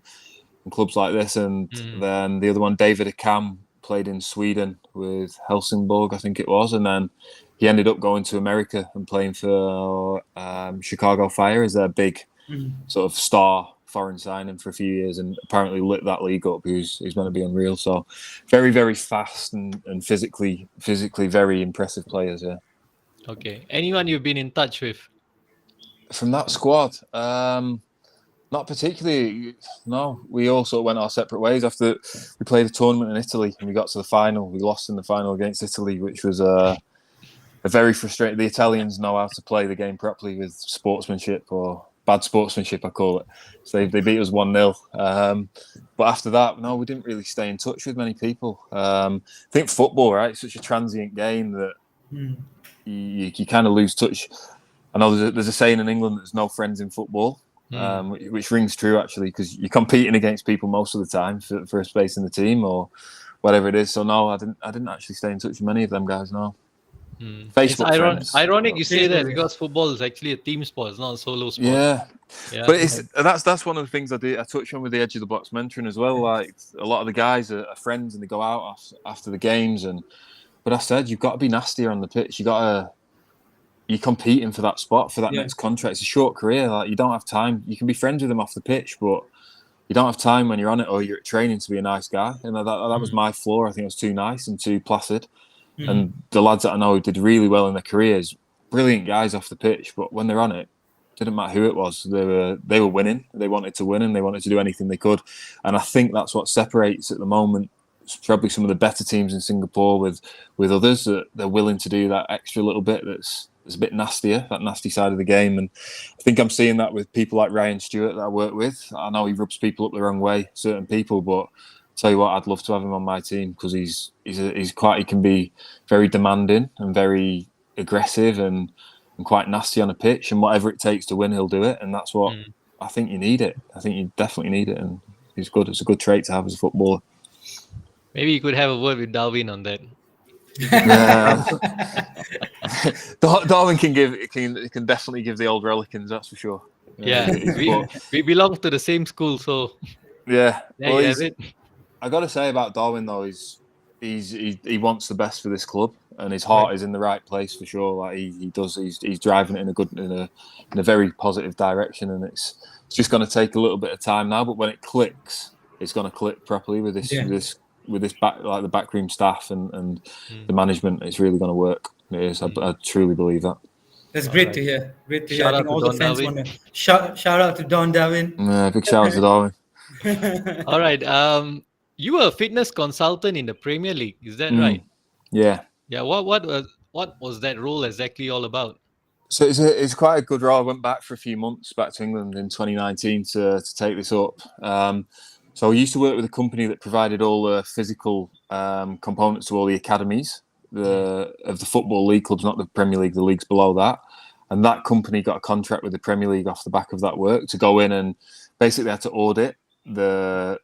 clubs like this. And then the other one, David Akam, played in Sweden with Helsingborg, I think it was, and then he ended up going to America and playing for Chicago Fire as their big sort of star foreign signing for a few years, and apparently lit that league up. He's going to be unreal. So very, very fast and physically very impressive players. Yeah. Okay. Anyone you've been in touch with? From that squad, not particularly. No, we all sort of went our separate ways after we played a tournament in Italy and we got to the final. We lost in the final against Italy, which was a very frustrating. The Italians know how to play the game properly with sportsmanship, or bad sportsmanship, I call it. So they beat us 1-0. But after that, no, we didn't really stay in touch with many people. I think football, right? It's such a transient game that you kind of lose touch. I know there's a saying in England, there's no friends in football, which rings true actually, because you're competing against people most of the time for a space in the team or whatever it is. So no, I didn't actually stay in touch with many of them guys. No. It's Facebook friends. ironic you say that Facebook, because football is actually a team sport. It's not a solo sport. Yeah, Yeah. but that's one of the things I touch on with the Edge of the Box mentoring as well. Like a lot of the guys are friends and they go out after the games, but I said you've got to be nastier on the pitch. You're competing for that spot for that next contract. It's a short career. Like you don't have time. You can be friends with them off the pitch, but you don't have time when you're on it or you're at training to be a nice guy. And that was my flaw. I think I was too nice and too placid. And the lads that I know who did really well in their careers, brilliant guys off the pitch, but when they're on it, didn't matter who it was. They were winning. They wanted to win and they wanted to do anything they could. And I think that's what separates at the moment probably some of the better teams in Singapore with others that they're willing to do that extra little bit that's a bit nastier, that nasty side of the game. And I think I'm seeing that with people like Ryan Stewart that I work with. I know he rubs people up the wrong way, certain people, but tell you what, I'd love to have him on my team because he can be very demanding and very aggressive and quite nasty on a pitch, and whatever it takes to win, he'll do it. And that's what I think you need it. I think you definitely need it, and he's good. It's a good trait to have as a footballer. Maybe you could have a word with Darwin on that. Yeah. Darwin can definitely give the old Relicans, that's for sure. Yeah, we belong to the same school, so yeah. Well, you have it. I got to say about Darwin though, he wants the best for this club, and his heart is in the right place for sure. Like he does, he's driving it in a very positive direction, and it's just going to take a little bit of time now. But when it clicks, it's going to click properly with this the backroom staff and the management. It's really going to work. It is. I truly believe that. That's great to hear. Great to hear. Shout I out think to all Don the fans Darwin. want to shout out to Don Darwin. Yeah, big shout out to Darwin. All right. You were a fitness consultant in the Premier League, is that right? Yeah. Yeah. What was that role exactly all about? So it's quite a good role. I went back for a few months back to England in 2019 to take this up. So I used to work with a company that provided all the physical components to all the academies of the football league clubs, not the Premier League, the leagues below that. And that company got a contract with the Premier League off the back of that work to go in and basically had to audit the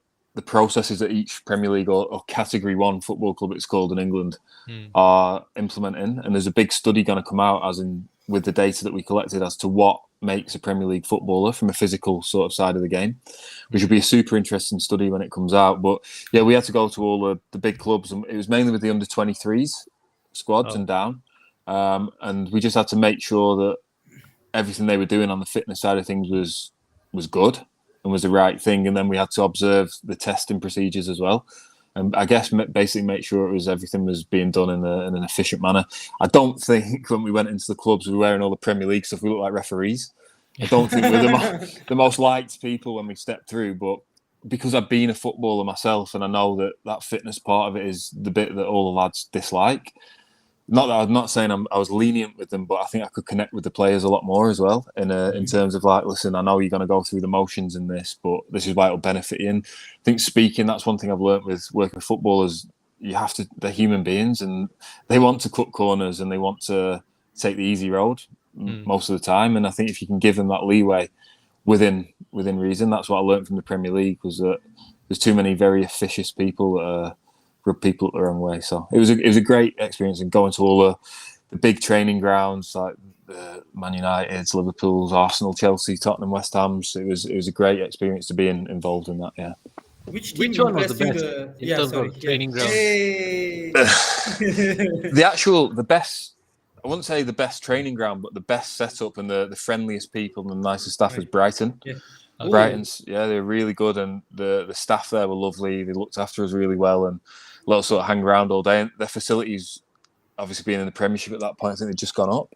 processes that each Premier League or Category 1 football club, it's called in England, are implementing. And there's a big study going to come out with the data that we collected as to what makes a Premier League footballer from a physical sort of side of the game, which will be a super interesting study when it comes out. But yeah, we had to go to all the big clubs, and it was mainly with the under-23s squads and down. And we just had to make sure that everything they were doing on the fitness side of things was good and was the right thing. And then we had to observe the testing procedures as well. And I guess basically make sure everything was being done in an efficient manner. I don't think when we went into the clubs, we were wearing all the Premier League stuff. We looked like referees. I don't think we're the most liked people when we stepped through. But because I've been a footballer myself, and I know that fitness part of it is the bit that all the lads dislike. Not that I'm not saying I was lenient with them, but I think I could connect with the players a lot more as well. In terms of like, listen, I know you're going to go through the motions in this, but this is why it'll benefit you. And I think speaking, that's one thing I've learned with working with footballers. They're human beings, and they want to cut corners and they want to take the easy road most of the time. And I think if you can give them that leeway within reason, that's what I learned from the Premier League, was that there's too many very officious people that rub people up the wrong way. So it was a great experience, and going to all the big training grounds like the Man United's, Liverpool's, Arsenal, Chelsea, Tottenham, West Ham's. It was a great experience to be involved in that. Yeah. Which one was the best in terms of training ground? Hey. the best. I wouldn't say the best training ground, but the best setup and the friendliest people and the nicest staff is Brighton. Yeah. Brighton's, they're really good, and the staff there were lovely. They looked after us really well, and let us sort of hang around all day. And their facilities, obviously being in the Premiership at that point, I think they'd just gone up.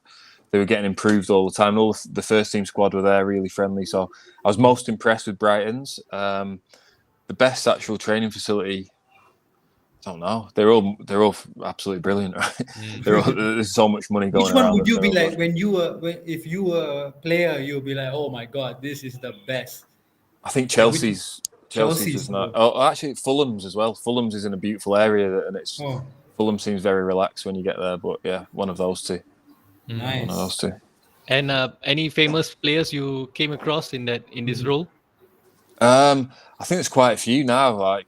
They were getting improved all the time. All the first team squad were there, really friendly. So I was most impressed with Brighton's. The best actual training facility, I don't know. They're all absolutely brilliant, right? There's so much money going Which around. one would you be like if you were a player? You'll be like, oh my god, this is the best. I think Chelsea's is not. Oh, actually, Fulham's as well. Fulham's is in a beautiful area, and Fulham seems very relaxed when you get there. But yeah, one of those two. Nice. One of those two. And any famous players you came across in this role? I think there's quite a few now. Like,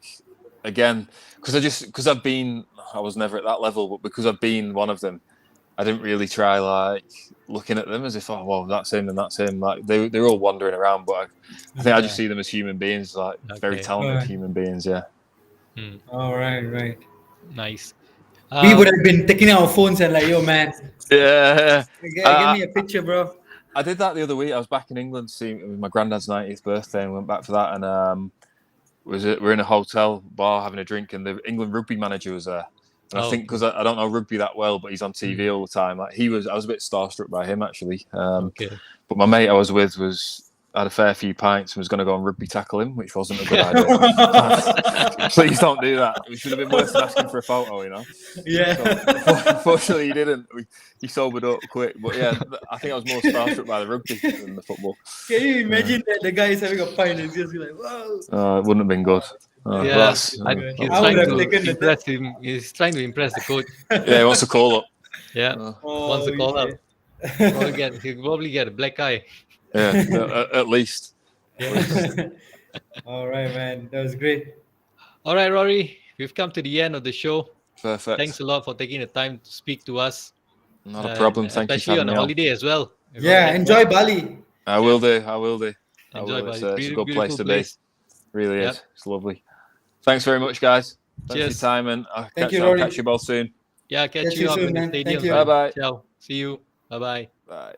again, because I was never at that level, but because I've been one of them, I didn't really try like looking at them as if, oh, well, that's him and that's him. Like they're all wandering around, but I think I just see them as human beings, like very Okay. talented Alright. human beings. Yeah. All right, right. Nice. We would have been taking our phones and like, yo, man, Yeah. give me a picture, bro. I did that the other week. I was back in England to see it was my granddad's 90th birthday and went back for that. And we're in a hotel bar having a drink, and the England rugby manager was there. And I think because I don't know rugby that well, but he's on TV all the time. Like I was a bit starstruck by him actually. Okay. But my mate I was with had a fair few pints and was going to go and rugby tackle him, which wasn't a good idea. Please don't do that. It should have been worse than asking for a photo, you know. Yeah. So, unfortunately, he didn't. He sobered up quick. But yeah, I think I was more starstruck by the rugby than the football. Can you imagine that the guy is having a pint and just be like, whoa? It wouldn't have been good. He's I trying would have to taken the impress him. He's trying to impress the coach. Yeah, he wants to call up. Yeah, wants to call up. He'll probably get a black eye. Yeah, at least. Yeah. All right, man. That was great. All right, Rory, we've come to the end of the show. Perfect. Thanks a lot for taking the time to speak to us. Not a problem. Thank you for especially having on a me on. holiday as well. Yeah, enjoy Bali. I will do. Enjoy Bali. It's a good Beautiful place to place. be. Really Yep. is. It's lovely. Thanks very much, guys. Thanks for your Cheers. time, and I'll Thank you, I'll Rory. catch you both soon. Yeah, catch you up soon, in the man. stadium. Thank you. Bye-bye. Ciao. See you. Bye-bye. Bye.